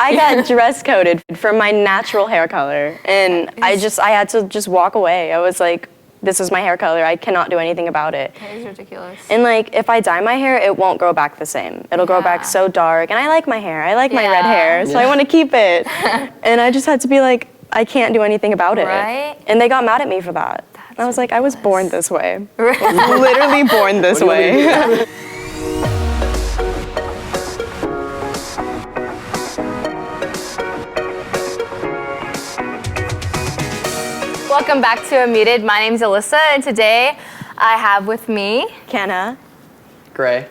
I got dress coded for my natural hair color, and I had to just walk away. I was like, this is my hair color. I cannot do anything about it. That is ridiculous. And like, if I dye my hair, it won't grow back the same. It'll grow back so dark, and I like my hair. I like my red hair, so I want to keep it. And I just had to be like, I can't do anything about it. Right? And they got mad at me for that. And I was like, I was born this way. Literally born this way. Welcome back to Unmuted. My name's Alyssa, and today I have with me Kenna. Gray.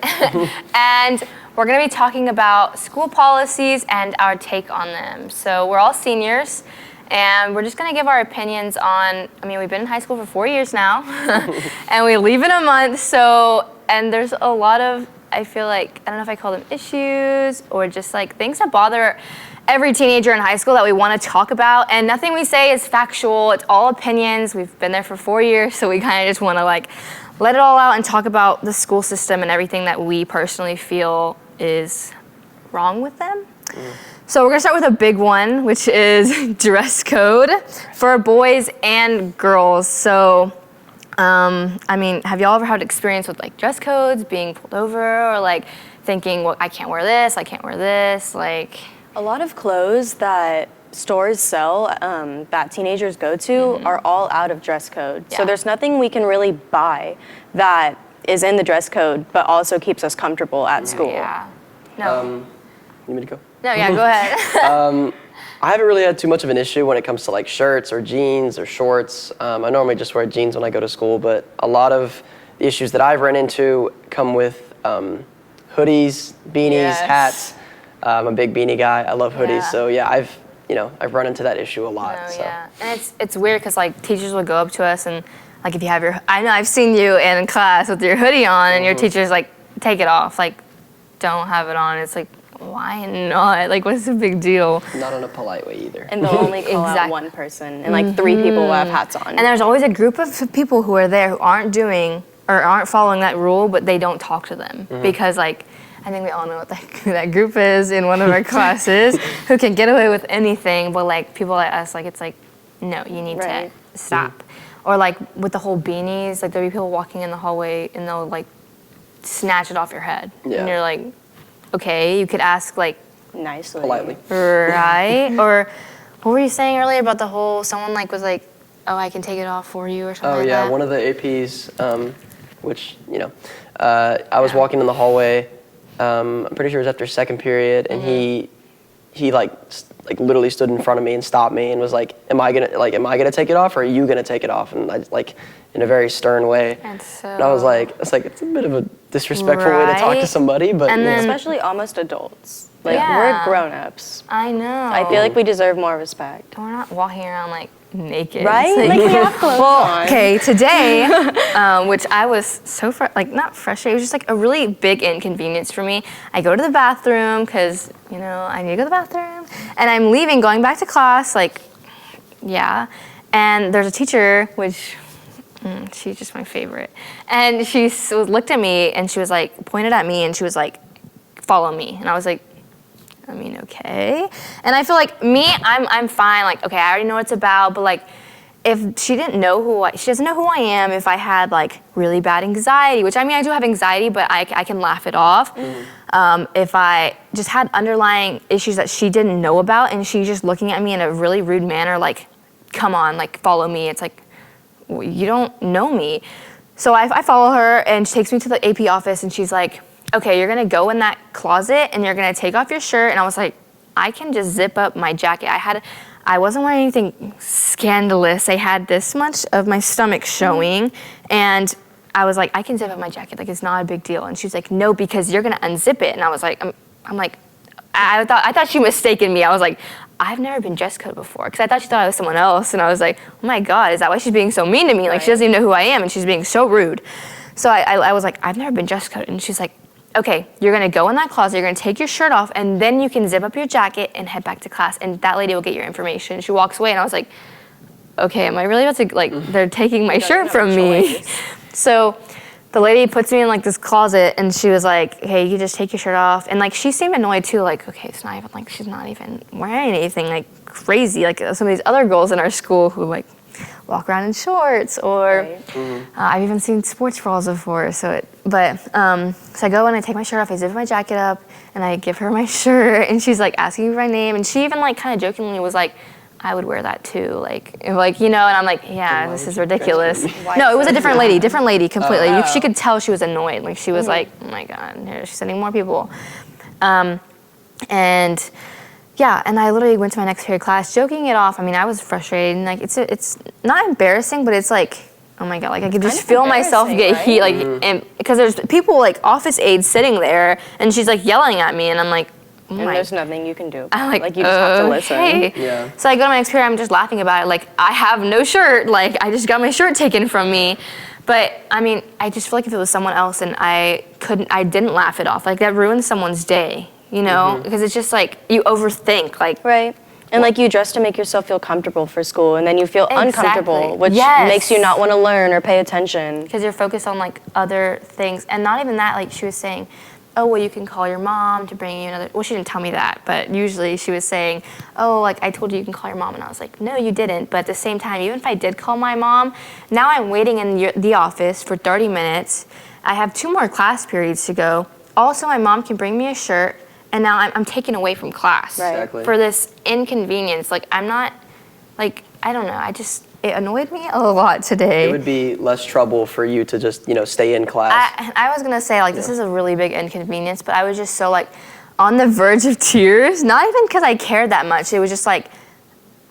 and we're going to be talking about school policies and our take on them. So we're all seniors, and we're just going to give our opinions on, we've been in high school for 4 years now, and we leave in a month, and there's a lot of, I feel like, I don't know if I call them issues or just like things that bother every teenager in high school that we want to talk about, and nothing we say is factual. It's all opinions. We've been there for 4 years, so we kind of just want to like let it all out and talk about the school system and everything that we personally feel is wrong with them. So we're gonna start with a big one, which is dress code for boys and girls. So, have y'all ever had experience with like dress codes, being pulled over, or like thinking, well, I can't wear this, like? A lot of clothes that stores sell that teenagers go to are all out of dress code. Yeah. So there's nothing we can really buy that is in the dress code but also keeps us comfortable at school. Yeah. No. You want me to go? No, yeah, go ahead. I haven't really had too much of an issue when it comes to like shirts or jeans or shorts. I normally just wear jeans when I go to school, but a lot of the issues that I've run into come with hoodies, beanies, hats. I'm a big beanie guy. I love hoodies, so yeah, I've run into that issue a lot. Oh, so. yeah, and it's weird because like teachers would go up to us and like if you have I've seen you in class with your hoodie on and your teacher's like, take it off, like don't have it on. It's like, why not? Like, what's the big deal? Not in a polite way either. And they'll only call out one person and like 3 people will have hats on. And there's always a group of people who are there who aren't following that rule, but they don't talk to them because like, I think we all know what that group is in one of our classes who can get away with anything, but like people like us, like it's like, no, you need to stop. Or like with the whole beanies, like there'll be people walking in the hallway and they'll like snatch it off your head. Yeah. And you're like, okay, you could ask like nicely. Politely. Right? Or what were you saying earlier about the whole, someone like was like, oh, I can take it off for you or something like that? One of the APs, which, I was walking in the hallway. I'm pretty sure it was after second period, and he literally stood in front of me and stopped me and was like, am I gonna take it off, or are you gonna take it off? And I like in a very stern way. And I was like, it's a bit of a disrespectful way to talk to somebody, but and then, especially almost adults. Like we're grown-ups. I know. I feel like we deserve more respect. We're not walking around like naked. Right? Like we have clothes on. Okay, today, which I was so, not frustrated, it was just like a really big inconvenience for me. I go to the bathroom because, I need to go to the bathroom. And I'm leaving, going back to class, and there's a teacher, which, she's just my favorite. And she looked at me and she was like, pointed at me and she was like, follow me. And I was like, okay. And I feel like I'm fine. Like, okay, I already know what it's about, but like, if she doesn't know who I am, if I had like really bad anxiety, which I do have anxiety, but I can laugh it off. If I just had underlying issues that she didn't know about and she's just looking at me in a really rude manner, like, come on, like, follow me. It's like, well, you don't know me. So I follow her and she takes me to the AP office and she's like, okay, you're gonna go in that closet and you're gonna take off your shirt. And I was like, I can just zip up my jacket. I wasn't wearing anything scandalous. I had this much of my stomach showing. And I was like, I can zip up my jacket. Like, it's not a big deal. And she's like, no, because you're gonna unzip it. And I was like, I thought she mistaken me. I was like, I've never been dress code before. Because I thought she thought I was someone else. And I was like, oh my God, is that why she's being so mean to me? Like, she doesn't even know who I am and she's being so rude. So I was like, I've never been dress coded. And she's like, okay, you're gonna go in that closet, you're gonna take your shirt off, and then you can zip up your jacket and head back to class, and that lady will get your information. She walks away, and I was like, okay, am I really about to, they're taking my shirt from me? So the lady puts me in like this closet and she was like, hey, you just take your shirt off. And like, she seemed annoyed too. Like, okay, it's not even like, she's not even wearing anything like crazy. Like some of these other girls in our school who like walk around in shorts or I've even seen sports bras before. So I go and I take my shirt off, I zip my jacket up and I give her my shirt and she's like asking me for my name. And she even like kind of jokingly was like, I would wear that too, like, you know, and I'm like, yeah, this is ridiculous. No, it was a different lady completely. She could tell she was annoyed. Like, she was like, oh my God, here she's sending more people. And yeah, and I literally went to my next period class, joking it off. I mean, I was frustrated, and like, it's not embarrassing, but it's like, oh my God, like I could just feel myself get heat, like, and because there's people like office aides sitting there, and she's like yelling at me, and I'm like, oh And my. there's nothing you can do. I'm like, you just have to listen. okay. Yeah. So I go to my next period, I'm just laughing about it. Like, I have no shirt. Like, I just got my shirt taken from me. But I mean, I just feel like if it was someone else and I didn't laugh it off, like that ruins someone's day, you know? Because it's just like, you overthink, like. Right. And like you dress to make yourself feel comfortable for school, and then you feel uncomfortable, Exactly. which Yes. makes you not want to learn or pay attention. Because you're focused on like other things. And not even that, like she was saying, oh, well, you can call your mom to bring you another. Well, she didn't tell me that, but usually she was saying, oh, like I told you can call your mom. And I was like, no, you didn't. But at the same time, even if I did call my mom, now I'm waiting in the office for 30 minutes. I have 2 more class periods to go. Also, my mom can bring me a shirt, and now I'm taken away from class Right. Exactly. for this inconvenience. Like, I'm not, like, I don't know. It annoyed me a lot today. It would be less trouble for you to just, stay in class. I was gonna say, like, this is a really big inconvenience, but I was just so, like, on the verge of tears. Not even because I cared that much. It was just like,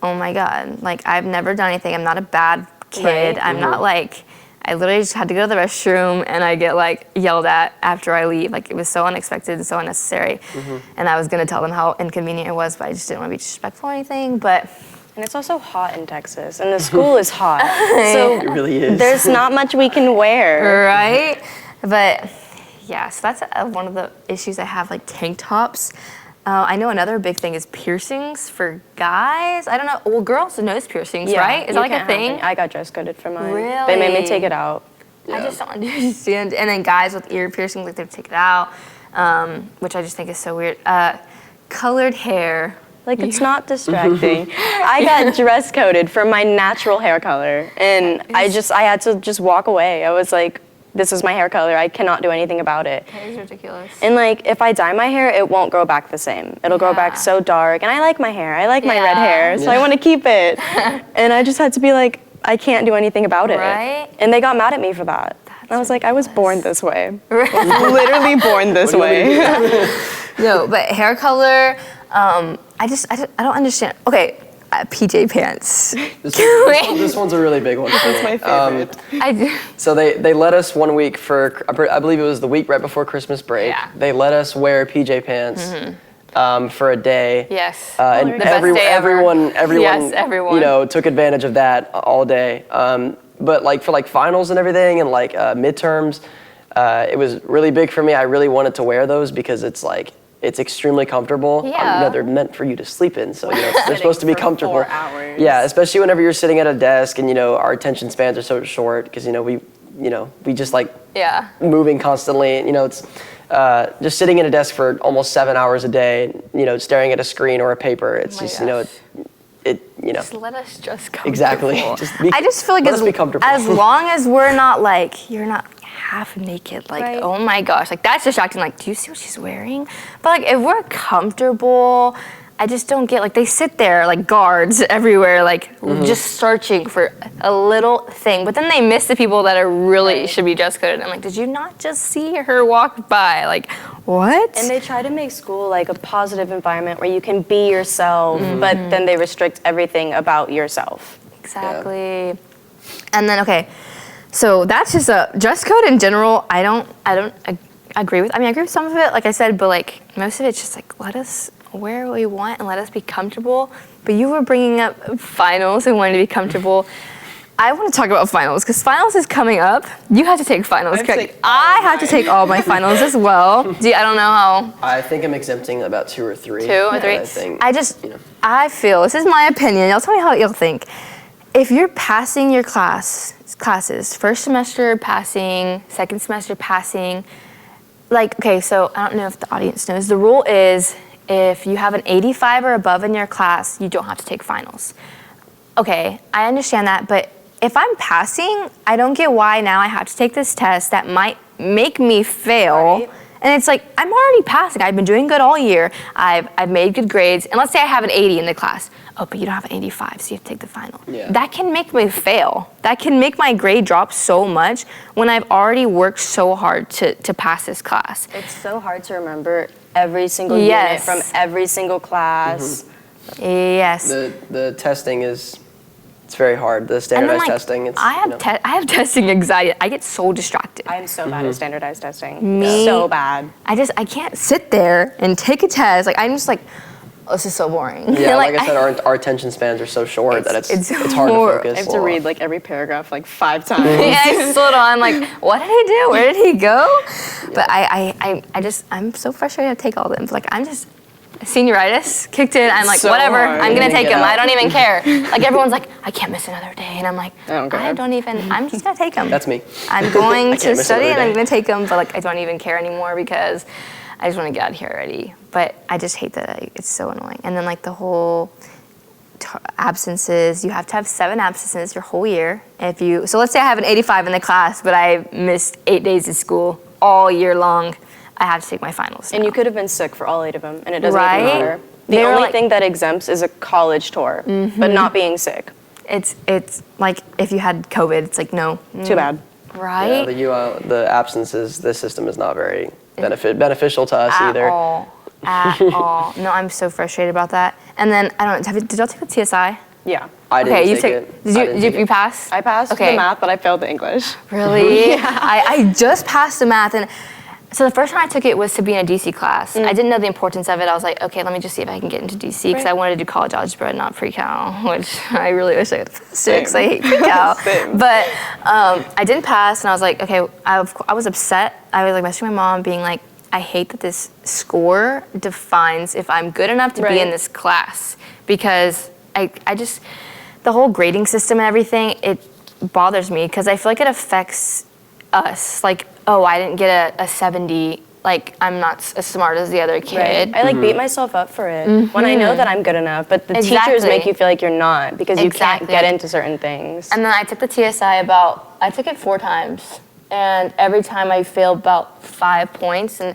oh my God, like, I've never done anything. I'm not a bad kid. Right. I'm not, like, I literally just had to go to the restroom and I get, like, yelled at after I leave. Like, it was so unexpected and so unnecessary. And I was gonna tell them how inconvenient it was, but I just didn't want to be disrespectful or anything. But And it's also hot in Texas, and the school is hot. So It really is. there's not much we can wear. right? But yeah, so that's one of the issues I have, like tank tops. I know another big thing is piercings for guys. I don't know. Well, girls nose piercings, right? Is that you like a can't have thing? any. I got dress coded for mine. Really? They made me take it out. I just don't understand. And then guys with ear piercings, like they take it out, which I just think is so weird. Colored hair. Like, it's not distracting. I got dress coded for my natural hair color, and I had to just walk away. I was like, this is my hair color. I cannot do anything about it. That is ridiculous. And like, if I dye my hair, it won't grow back the same. It'll grow back Yeah. so dark, and I like my hair. I like my red Yeah. hair, so I want to keep it. And I just had to be like, I can't do anything about it. Right? And they got mad at me for that. And I was like, I was born this way. Right. Literally born this way. No, but hair color, I don't understand. Okay, PJ pants. This one's a really big one. That's my favorite. I do. So they let us 1 week for, I believe it was the week right before Christmas break. Yeah. They let us wear PJ pants for a day. Yes. And The best day ever. everyone, Yes, everyone. took advantage of that all day. But like for like finals and everything and like midterms, it was really big for me. I really wanted to wear those because it's like, it's extremely comfortable. Yeah. They're meant for you to sleep in, so they're supposed to be for comfortable. 4 hours. Yeah, especially whenever you're sitting at a desk and our attention spans are so short because we just like Yeah. moving constantly. It's just sitting at a desk for almost 7 hours a day. Staring at a screen or a paper. It's my just gosh. Just let us just comfortable. Exactly. I just feel like let us be comfortable. as long as we're not like, you're not half naked, like, Right. oh my gosh, like that's distracting. Like, do you see what she's wearing? But like, if we're comfortable, I just don't get, like, they sit there like guards everywhere, like just searching for a little thing. But then they miss the people that are really should be dress coded. I'm like, did you not just see her walk by? Like, what? And they try to make school like a positive environment where you can be yourself, but then they restrict everything about yourself. Exactly. And then, okay, so that's just a dress code in general. I don't agree with. I mean, I agree with some of it, like I said, but like most of it's just like, let us wear what we want and let us be comfortable. But you were bringing up finals and wanting to be comfortable. I want to talk about finals because finals is coming up. You have to take finals, I have to correct? take all I have to take all my finals as well. I don't know how. I think I'm exempting about 2 or 3. 2 or 3. I think. I feel, this is my opinion, y'all tell me how you'll think. if you're passing your classes, first semester passing, second semester passing, like, okay, so I don't know if the audience knows, the rule is if you have an 85 or above in your class, you don't have to take finals. Okay, I understand that, but if I'm passing, I don't get why now I have to take this test that might make me fail. Right. And it's like, I'm already passing. I've been doing good all year. I've made good grades. And let's say I have an 80 in the class. Oh, but you don't have an 85, so you have to take the final. Yeah. That can make me fail. That can make my grade drop so much when I've already worked so hard to pass this class. It's so hard to remember every single Yes. unit from every single class. Yes. The testing is, it's very hard. The And then, standardized like, testing, it's, I have I have testing anxiety. I get so distracted. I am so bad at standardized testing. Me- So bad. I can't sit there and take a test. Like, I'm just like, oh, this is so boring. yeah, And, like I said, our attention spans are so short that it's hard to hor- focus. I have to read like every paragraph like 5 times. yeah, I stood on like, what did he do? Where did he go? But I'm so frustrated to take all of them. Like, I'm just, senioritis kicked in. I'm like, So whatever, hard. I'm gonna You take get them. out. I don't even care. Like, everyone's like, I can't miss another day. And I'm like, I don't care. I'm just gonna take them. That's me. I'm going can't to miss study another and I'm day. gonna take them, but like, I don't even care anymore because I just wanna get out of here already. But I just hate that it's so annoying. And then like the whole absences, you have to have 7 absences your whole year. So let's say I have an 85 in the class, but I missed 8 days of school all year long, I have to take my finals. And now. you could have been sick for all 8 of them, and it doesn't Right? even matter. The They were only like- thing that exempts is a college tour, but not being sick. It's like if you had COVID, it's like no. Too bad. Right? Yeah, the absences, the system is not very beneficial to us either. At all. No, I'm so frustrated about that. And then I don't. Did y'all take the TSI? Yeah. I didn't Okay, you take took. it. Did I you? didn't Did take you it. pass? I passed Okay. the math, but I failed the English. Really? I just passed the math, and so the first time I took it was to be in a DC class. I didn't know the importance of it. I was like, okay, let me just see if I can get into DC because Right. I wanted to do college algebra, not pre-cal, which I really wish I could pass it because I Same. hate pre-cal. Same. But I didn't pass, and I was like, okay, I was upset. I was like messaging my mom, being like, I hate that this score defines if I'm good enough to be in Right. this class because I just the whole grading system and everything, it bothers me because I feel like it affects us. Like, oh, I didn't get a 70. Like, I'm not as smart as the other kid. I like beat myself up for it when I know that I'm good enough, but the teachers Exactly. make you feel like you're not because you Exactly. can't get into certain things. And then I took the TSI I took it 4 times. And every time I failed about 5 points. And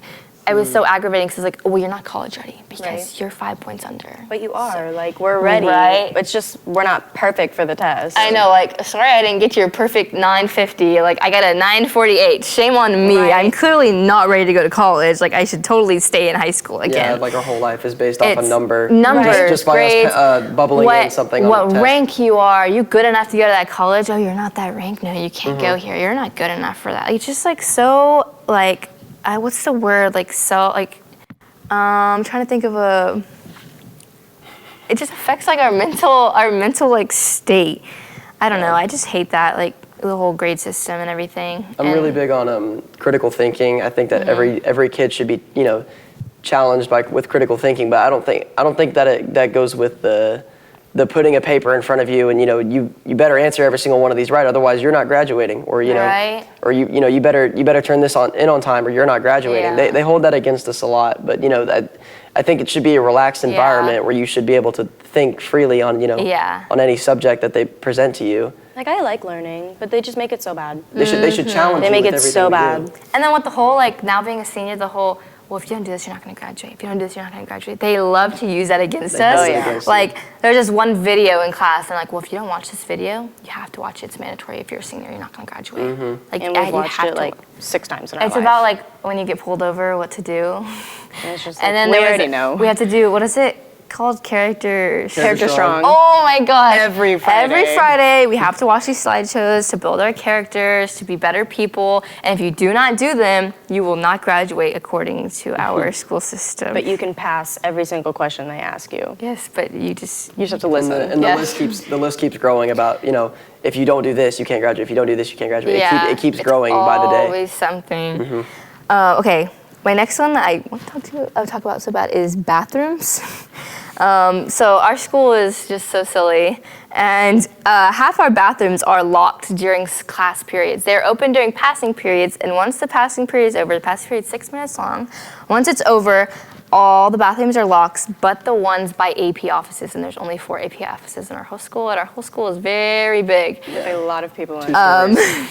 it was so aggravating because it's like, oh, well, you're not college ready because Right. you're 5 points under. But you are, like, we're ready. Right. It's just, we're not perfect for the test. I know, like, sorry I didn't get your perfect 950. Like, I got a 948. Shame on me. Right. I'm clearly not ready to go to college. Like, I should totally stay in high school again. Yeah, like our whole life is based off a It's number. numbers, Just by grades, us bubbling in something on what the test. rank you are. Are you good enough to go to that college? Oh, you're not that ranked. No, you can't go here. You're not good enough for that. It's just like so like what's the word? Like so like I'm trying to think of a. It just affects like our mental like state. I don't know. I just hate that like the whole grade system and everything. I'm really big on critical thinking. I think that every kid should be challenged with critical thinking, but I don't think that that goes with the putting a paper in front of you and you better answer every single one of these right, otherwise you're not graduating, or Right. or you better turn this in on time or you're not graduating. Yeah. They hold that against us a lot, but I think it should be a relaxed environment where you should be able to think freely on on any subject that they present to you. Like, I like learning, but they just make it so bad. They should challenge They you make with it everything so we bad. do. And then with the whole, like, now being a senior, the whole, well, if you don't do this, you're not going to graduate. If you don't do this, you're not going to graduate. They love to use that against They us. use it against Like, you. there's just one video in class, and like, well, if you don't watch this video, you have to watch it. It's mandatory. If you're a senior, you're not going to graduate. Like, And yeah, we've you watched have it to- like 6 times in our It's life. about, like, when you get pulled over, what to do. And it's just And like, then we there was already know. We have to do, what is it called? Character Character strong. Oh my god. Every Friday. Every Friday we have to watch these slideshows to build our characters, to be better people. And if you do not do them, you will not graduate according to our school system. But you can pass every single question they ask you. yes, but you just You just have to listen. And the Yes. list keeps growing about if you don't do this you can't graduate, if you don't do this you can't graduate. It keeps it's growing by the day. Always something. Okay, my next one that I want to talk about so bad is bathrooms. So our school is just so silly, and half our bathrooms are locked during class periods. They're open during passing periods, and once the passing period is over, the passing period is 6 minutes long. Once it's over, all the bathrooms are locked, but the ones by AP offices, and there's only 4 AP offices in our whole school, and our whole school is very big. A lot of people in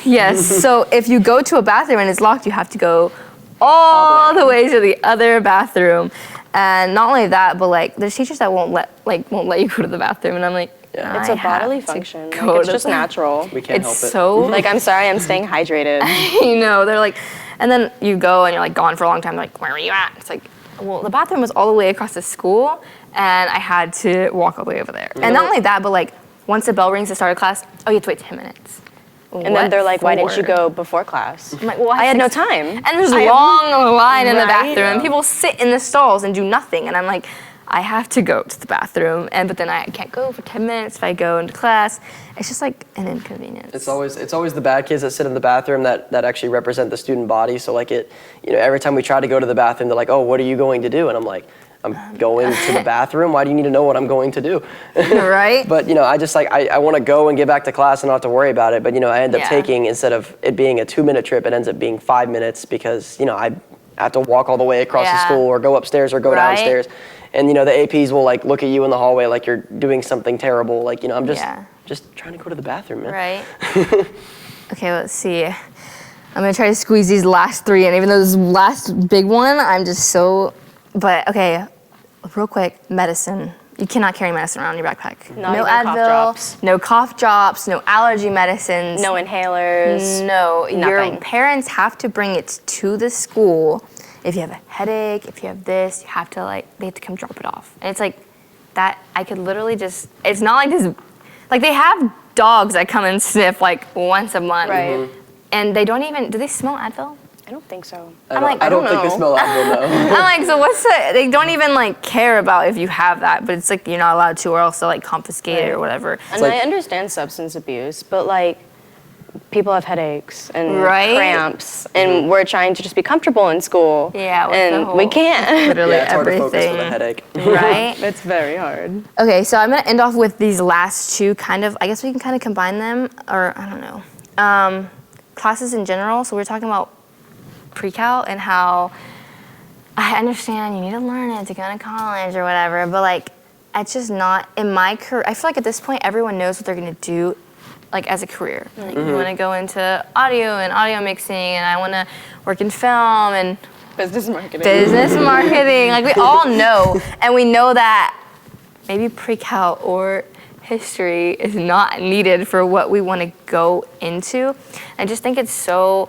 Yes, so if you go to a bathroom and it's locked, you have to go all the way to the other bathroom. And not only that, but like there's teachers that won't let you go to the bathroom, and I'm like, Yeah. It's I a bodily have to function. go Like, it's to just the- natural. We can't It's help it. so Like, I'm sorry, I'm staying hydrated. you know, they're like, and then you go and you're like gone for a long time. They're like, where are you at? It's like, well, the bathroom was all the way across the school, and I had to walk all the way over there. And not only that, but like once the bell rings to start a class, oh, you have to wait 10 minutes. And then they're like, why didn't you for? go before class? I'm like, well, I had no six- time. And there's a long line in the Right? bathroom, and Yeah. people sit in the stalls and do nothing. And I'm like, I have to go to the bathroom, but then I can't go for 10 minutes if I go into class. It's just like an inconvenience. It's always the bad kids that sit in the bathroom that actually represent the student body. So like every time we try to go to the bathroom, they're like, oh, what are you going to do? And I'm like, I'm going to the bathroom. Why do you need to know what I'm going to do? Right? But I just I want to go and get back to class and not have to worry about it. But I end up Yeah. taking, instead of it being a 2-minute trip, it ends up being 5 minutes because I have to walk all the way across the Yeah. school or go upstairs or go Right. downstairs. And the APs will like look at you in the hallway like you're doing something terrible. Like I'm just trying to go to the bathroom, man. Right. Okay, let's see. I'm gonna try to squeeze these last 3 in, even though this last big one, I'm just so. But okay, real quick, medicine. You cannot carry medicine around in your backpack. Not no even cough Advil, drops. no cough drops, no allergy medicines. No inhalers. No, your Nothing. parents have to bring it to the school. If you have a headache, if you have this, you have to they have to come drop it off. And it's like that. I could literally just. It's not like this. Like they have dogs that come and sniff like once a month. Right. And they don't even. Do they smell Advil? I don't think so. I'm like, I don't I think don't they smell Advil, no. I'm like, so what's the? They don't even care about if you have that, but it's like you're not allowed to, or else they'll confiscate it or whatever. And like- I understand substance abuse, but people have headaches and Right? cramps, and we're trying to just be comfortable in school. Yeah, with the and whole- we can't. Literally Yeah, it's hard to focus everything. with a headache. Right? It's very hard. Okay, so I'm gonna end off with these last 2 kind of, I guess we can kind of combine them, or I don't know. Classes in general, so we're talking about pre-cal and how I understand you need to learn it to go to college or whatever, but it's just not, in my career, I feel like at this point everyone knows what they're gonna do as a career. You wanna go into audio and audio mixing, and I wanna work in film and Business marketing. business marketing. We all know, and we know that maybe pre-cal or history is not needed for what we want to go into. I just think it's so,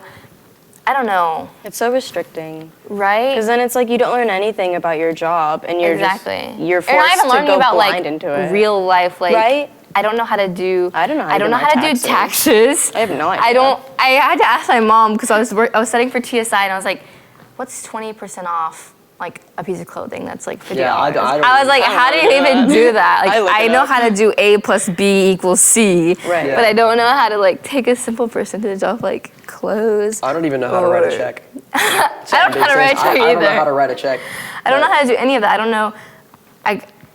I don't know, It's so restricting. right? Because then it's like you don't learn anything about your job, and you're Exactly. you're You're not forced even to learning go about blind into it. real life, Right? I don't know how to do. I don't know how to I don't do know my how to do taxes. I have no idea. I don't. I had to ask my mom because I was studying for TSI, and I was like, "What's 20% off a piece of clothing that's $50?" Yeah, I don't was like, "How do you even do that?" I look I it know up. how to do A plus B equals C, Right. but I don't know how to take a simple percentage off clothes. I don't even know how to write a Or- check. I don't know how to write a check I don't know either. how to write a check. I don't know But- how to do any of that. I don't know.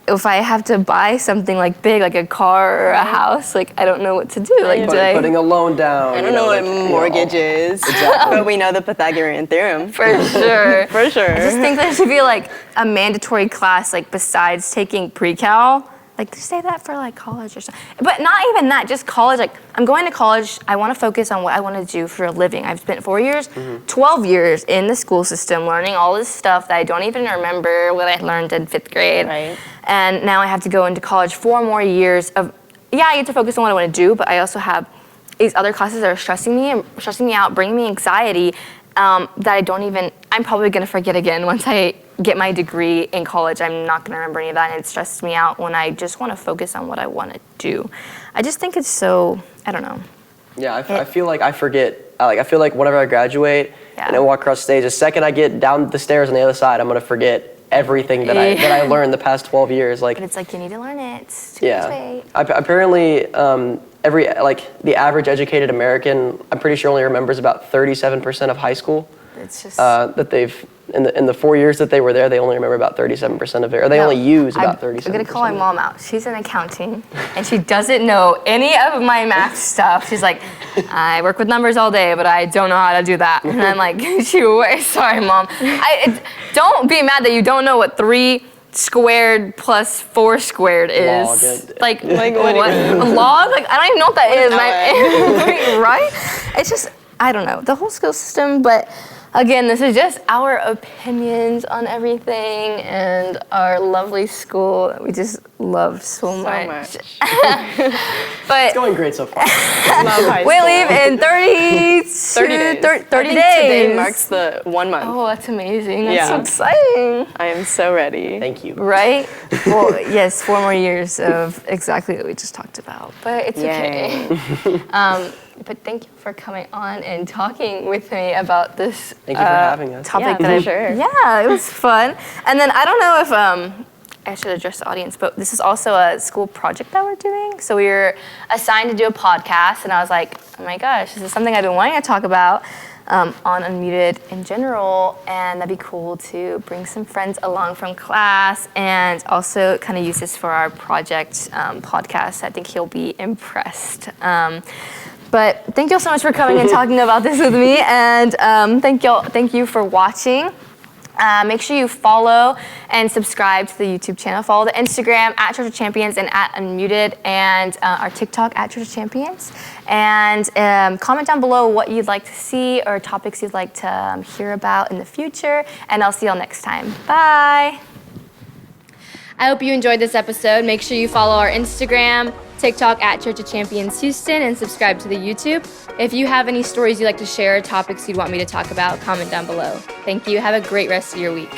If I have to buy something big, like a car or a house, I don't know what to do. Putting a loan down. I don't know what mortgage is, but we know the Pythagorean theorem. for sure. For sure. I just think there should be a mandatory class besides taking pre-cal. Say that for college or something. But not even that, just college. I'm going to college, I want to focus on what I want to do for a living. I've spent 4 years, 12 years in the school system learning all this stuff that I don't even remember what I learned in 5th grade. Right. And now I have to go into college 4 more years of, I get to focus on what I want to do, but I also have these other classes that are stressing me out, bringing me anxiety, that I'm probably going to forget again once I get my degree in college. I'm not going to remember any of that, and it stresses me out when I just want to focus on what I want to do. I just think it's so, I don't know. Yeah, I feel like I forget. I feel like whenever I graduate and I walk across the stage, the second I get down the stairs on the other side, I'm gonna forget everything that I learned the past 12 years. But it's you need to learn it. It's too Yeah. late. Apparently, the average educated American, I'm pretty sure only remembers about 37% of high school. It's just that they've in the 4 years that they were there, they only remember about 37% of it, or they only use about 37%. I'm gonna call my mom out. She's in accounting, and she doesn't know any of my math stuff. She's like, I work with numbers all day, but I don't know how to do that. And I'm like, sorry, Mom. Don't be mad that you don't know what 3 squared plus 4 squared is. Log. Like what? what? A log? Like I don't even know what that is. Right? It's just I don't know the whole school system, but. Again, this is just our opinions on everything and our lovely school that we just love so much. But It's going great so far. Love high we school. leave in 30 30 days. 30 I think days. Today marks the 1 month. Oh, that's amazing. That's Yeah. so exciting. I am so ready. Thank you. Right? Well, yes, 4 more years of exactly what we just talked about. But it's Yay. okay. But thank you for coming on and talking with me about this Thank you for having us. topic Yeah, that for I sure. Yeah, it was fun. And then I don't know if I should address the audience, but this is also a school project that we're doing. So we were assigned to do a podcast, and I was like, oh my gosh, this is something I've been wanting to talk about on Unmuted in general, and that'd be cool to bring some friends along from class and also kind of use this for our project podcast. I think he'll be impressed. But thank you all so much for coming and talking about this with me, and thank you for watching. Make sure you follow and subscribe to the YouTube channel. Follow the Instagram at Church of Champions and at Unmuted, and our TikTok at Church of Champions. And comment down below what you'd like to see or topics you'd like to hear about in the future. And I'll see y'all next time. Bye. I hope you enjoyed this episode. Make sure you follow our Instagram, TikTok at Church of Champions Houston, and subscribe to the YouTube. If you have any stories you'd like to share, topics you'd want me to talk about, comment down below. Thank you. Have a great rest of your week.